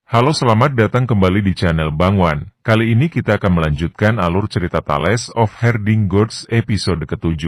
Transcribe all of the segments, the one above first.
Halo, selamat datang kembali di channel Bang Wan. Kali ini kita akan melanjutkan alur cerita Tales of Herding Gods episode ke-7.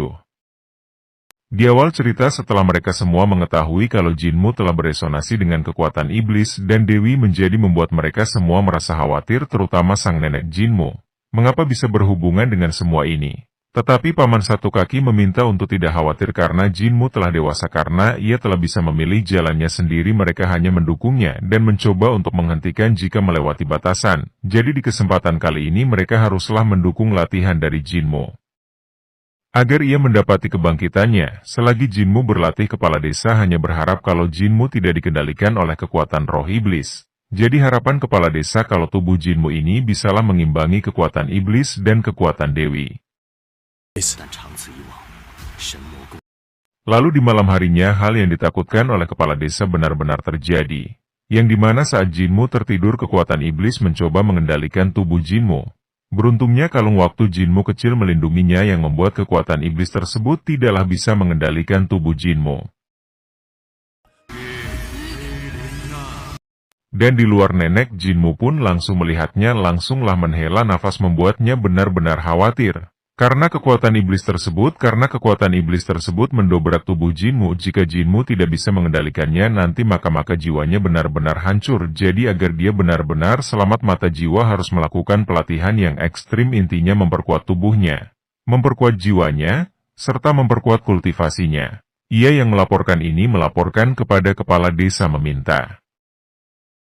Di awal cerita, setelah mereka semua mengetahui kalau Jinmu telah beresonasi dengan kekuatan iblis dan Dewi menjadi membuat mereka semua merasa khawatir, terutama sang nenek Jinmu. Mengapa bisa berhubungan dengan semua ini? Tetapi Paman Satu Kaki meminta untuk tidak khawatir karena Jinmu telah dewasa, karena ia telah bisa memilih jalannya sendiri. Mereka hanya mendukungnya dan mencoba untuk menghentikan jika melewati batasan. Jadi di kesempatan kali ini mereka haruslah mendukung latihan dari Jinmu agar ia mendapati kebangkitannya. Selagi Jinmu berlatih, kepala desa hanya berharap kalau Jinmu tidak dikendalikan oleh kekuatan roh iblis. Jadi harapan kepala desa kalau tubuh Jinmu ini bisalah mengimbangi kekuatan iblis dan kekuatan Dewi. Lalu di malam harinya, hal yang ditakutkan oleh kepala desa benar-benar terjadi. Yang dimana saat Jinmu tertidur, kekuatan iblis mencoba mengendalikan tubuh Jinmu. Beruntungnya kalung waktu Jinmu kecil melindunginya yang membuat kekuatan iblis tersebut tidaklah bisa mengendalikan tubuh Jinmu. Dan di luar, nenek Jinmu pun langsung melihatnya, langsunglah menghela nafas, membuatnya benar-benar khawatir. Karena kekuatan iblis tersebut mendobrak tubuh Jinmu. Jika Jinmu tidak bisa mengendalikannya nanti maka jiwanya benar-benar hancur. Jadi agar dia benar-benar selamat, mata jiwa harus melakukan pelatihan yang ekstrim, intinya memperkuat tubuhnya, memperkuat jiwanya, serta memperkuat kultivasinya. Ia yang melaporkan ini melaporkan kepada kepala desa meminta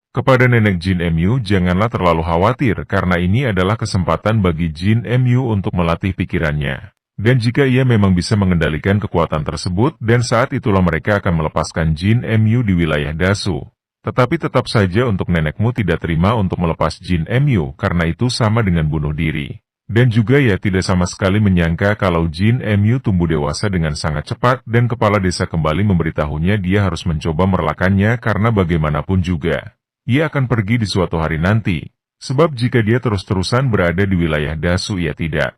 kepada nenek Jin Mu, janganlah terlalu khawatir, karena ini adalah kesempatan bagi Jin Mu untuk melatih pikirannya. Dan jika ia memang bisa mengendalikan kekuatan tersebut, dan saat itulah mereka akan melepaskan Jin Mu di wilayah Dasu. Tetapi tetap saja untuk nenekmu tidak terima untuk melepas Jin Mu, karena itu sama dengan bunuh diri. Dan juga ia tidak sama sekali menyangka kalau Jin Mu tumbuh dewasa dengan sangat cepat, dan kepala desa kembali memberitahunya dia harus mencoba merelakannya karena bagaimanapun juga ia akan pergi di suatu hari nanti, sebab jika dia terus-terusan berada di wilayah Dasu ia tidak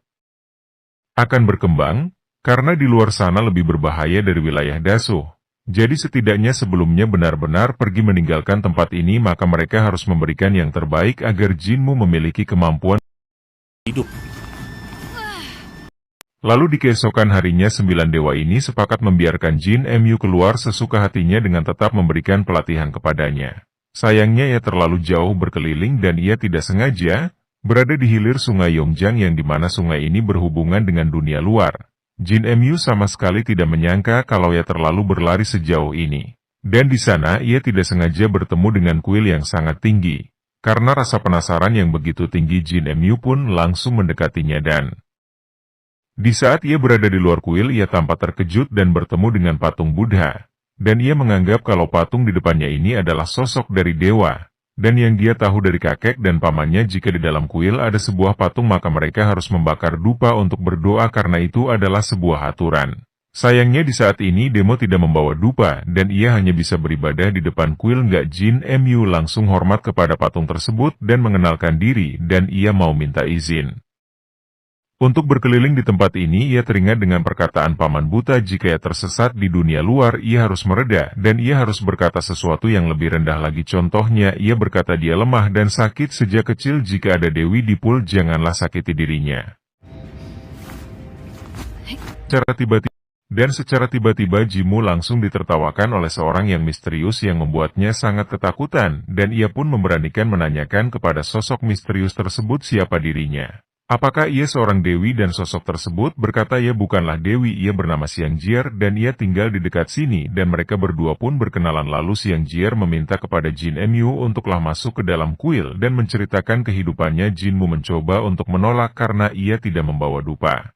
akan berkembang, karena di luar sana lebih berbahaya dari wilayah Dasu. Jadi setidaknya sebelumnya benar-benar pergi meninggalkan tempat ini, maka mereka harus memberikan yang terbaik agar Jinmu memiliki kemampuan hidup. Lalu di keesokan harinya 9 dewa ini sepakat membiarkan Jin Mu keluar sesuka hatinya dengan tetap memberikan pelatihan kepadanya. Sayangnya ia terlalu jauh berkeliling dan ia tidak sengaja berada di hilir sungai Yongjiang, yang dimana sungai ini berhubungan dengan dunia luar. Jin Mu sama sekali tidak menyangka kalau ia terlalu berlari sejauh ini. Dan di sana ia tidak sengaja bertemu dengan kuil yang sangat tinggi. Karena rasa penasaran yang begitu tinggi, Jin Mu pun langsung mendekatinya, dan di saat ia berada di luar kuil ia tampak terkejut dan bertemu dengan patung Buddha. Dan ia menganggap kalau patung di depannya ini adalah sosok dari dewa. Dan yang dia tahu dari kakek dan pamannya, jika di dalam kuil ada sebuah patung maka mereka harus membakar dupa untuk berdoa, karena itu adalah sebuah aturan. Sayangnya di saat ini Demo tidak membawa dupa dan ia hanya bisa beribadah di depan kuil. Jin Mu langsung hormat kepada patung tersebut dan mengenalkan diri, dan ia mau minta izin untuk berkeliling di tempat ini. Ia teringat dengan perkataan Paman Buta, jika ia tersesat di dunia luar, ia harus mereda, dan ia harus berkata sesuatu yang lebih rendah lagi. Contohnya, ia berkata dia lemah dan sakit sejak kecil. Jika ada Dewi di pool, janganlah sakiti dirinya. Secara tiba-tiba Jinmu langsung ditertawakan oleh seorang yang misterius yang membuatnya sangat ketakutan, dan ia pun memberanikan menanyakan kepada sosok misterius tersebut siapa dirinya. Apakah ia seorang dewi, dan sosok tersebut berkata ia bukanlah dewi, ia bernama Xiang Jier dan ia tinggal di dekat sini. Dan mereka berdua pun berkenalan. Lalu Xiang Jier meminta kepada Jin Mu untuklah masuk ke dalam kuil dan menceritakan kehidupannya. Jinmu mencoba untuk menolak karena ia tidak membawa dupa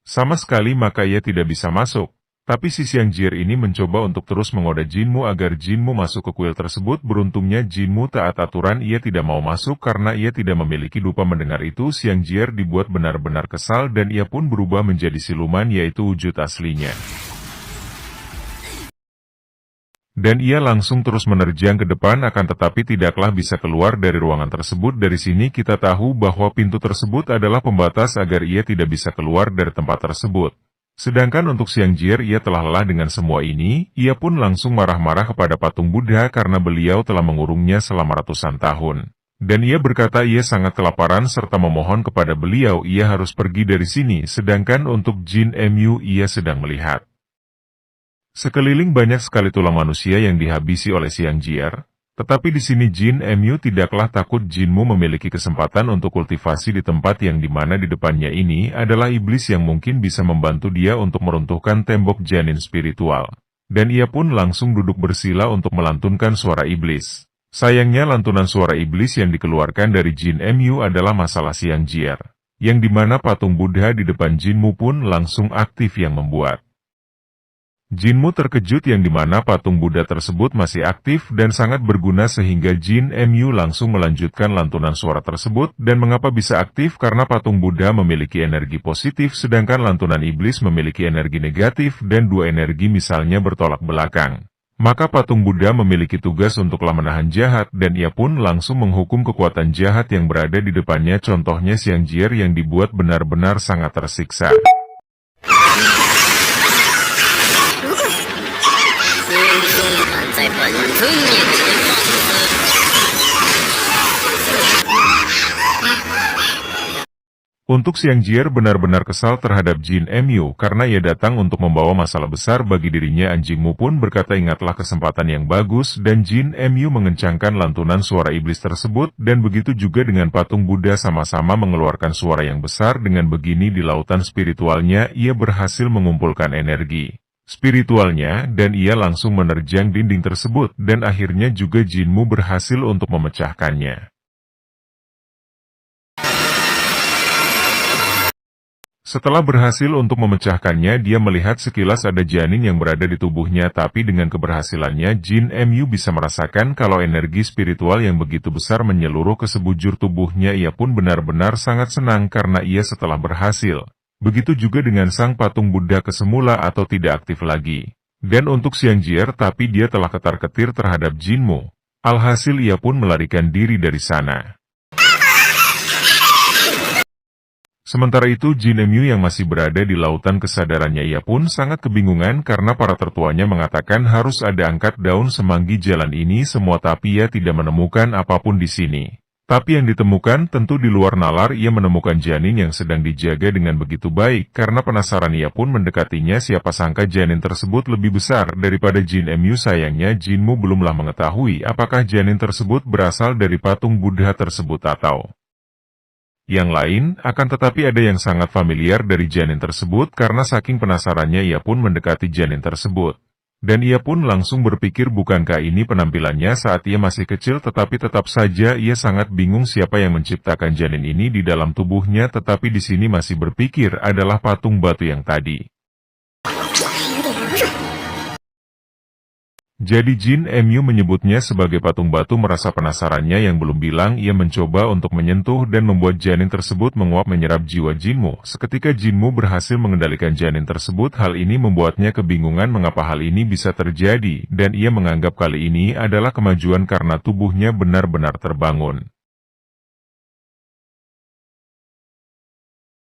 sama sekali, maka ia tidak bisa masuk. Tapi si Xiang Jier ini mencoba untuk terus menggoda Jinmu agar Jinmu masuk ke kuil tersebut. Beruntungnya Jinmu taat aturan, ia tidak mau masuk karena ia tidak memiliki dupa. Mendengar itu Xiang Jier dibuat benar-benar kesal dan ia pun berubah menjadi siluman, yaitu wujud aslinya. Dan ia langsung terus menerjang ke depan, akan tetapi tidaklah bisa keluar dari ruangan tersebut. Dari sini kita tahu bahwa pintu tersebut adalah pembatas agar ia tidak bisa keluar dari tempat tersebut. Sedangkan untuk Xiang Jie ia telah lelah dengan semua ini, ia pun langsung marah-marah kepada patung Buddha karena beliau telah mengurungnya selama ratusan tahun. Dan ia berkata ia sangat kelaparan serta memohon kepada beliau ia harus pergi dari sini, sedangkan untuk Jin Mu ia sedang melihat. Sekeliling banyak sekali tulang manusia yang dihabisi oleh Xiang Jie. Tetapi di sini Jin Mu tidaklah takut. Jinmu memiliki kesempatan untuk kultivasi di tempat yang dimana di depannya ini adalah iblis yang mungkin bisa membantu dia untuk meruntuhkan tembok janin spiritual. Dan ia pun langsung duduk bersila untuk melantunkan suara iblis. Sayangnya lantunan suara iblis yang dikeluarkan dari Jin Mu adalah masalah Xiang Jie, yang dimana patung Buddha di depan Jinmu pun langsung aktif yang membuat Jinmu terkejut yang dimana patung Buddha tersebut masih aktif dan sangat berguna sehingga Jin Mu langsung melanjutkan lantunan suara tersebut. Dan mengapa bisa aktif? Karena patung Buddha memiliki energi positif sedangkan lantunan iblis memiliki energi negatif dan dua energi misalnya bertolak belakang. Maka patung Buddha memiliki tugas untuklah menahan jahat dan ia pun langsung menghukum kekuatan jahat yang berada di depannya, contohnya Xiang Jie yang dibuat benar-benar sangat tersiksa. Untuk Xiang Jie benar-benar kesal terhadap Jin Mu karena ia datang untuk membawa masalah besar bagi dirinya. Anjingmu pun berkata ingatlah kesempatan yang bagus dan Jin Mu mengencangkan lantunan suara iblis tersebut dan begitu juga dengan patung Buddha sama-sama mengeluarkan suara yang besar. Dengan begini di lautan spiritualnya ia berhasil mengumpulkan energi spiritualnya dan ia langsung menerjang dinding tersebut dan akhirnya juga Jinmu berhasil untuk memecahkannya. Setelah berhasil untuk memecahkannya, dia melihat sekilas ada janin yang berada di tubuhnya, tapi dengan keberhasilannya Jin Mu bisa merasakan kalau energi spiritual yang begitu besar menyeluruh ke sebujur tubuhnya. Ia pun benar-benar sangat senang karena ia setelah berhasil. Begitu juga dengan sang patung Buddha kesemula atau tidak aktif lagi. Dan untuk Xiang Jie, tapi dia telah ketar-ketir terhadap Jinmu. Alhasil ia pun melarikan diri dari sana. Sementara itu Jin Mu yang masih berada di lautan kesadarannya ia pun sangat kebingungan karena para tertuanya mengatakan harus ada angkat daun semanggi jalan ini semua, tapi ia tidak menemukan apapun di sini. Tapi yang ditemukan tentu di luar nalar. Ia menemukan janin yang sedang dijaga dengan begitu baik. Karena penasaran ia pun mendekatinya, siapa sangka janin tersebut lebih besar daripada Jin Mu. Sayangnya Jinmu belumlah mengetahui apakah janin tersebut berasal dari patung Buddha tersebut atau yang lain, akan tetapi ada yang sangat familiar dari janin tersebut karena saking penasarannya ia pun mendekati janin tersebut. Dan ia pun langsung berpikir bukankah ini penampilannya saat ia masih kecil, tetapi tetap saja ia sangat bingung siapa yang menciptakan janin ini di dalam tubuhnya, tetapi di sini masih berpikir adalah patung batu yang tadi. Jadi Jin Mu menyebutnya sebagai patung batu. Merasa penasarannya yang belum bilang, ia mencoba untuk menyentuh dan membuat janin tersebut menguap menyerap jiwa Jinmu. Seketika Jinmu berhasil mengendalikan janin tersebut. Hal ini membuatnya kebingungan mengapa hal ini bisa terjadi, dan ia menganggap kali ini adalah kemajuan karena tubuhnya benar-benar terbangun.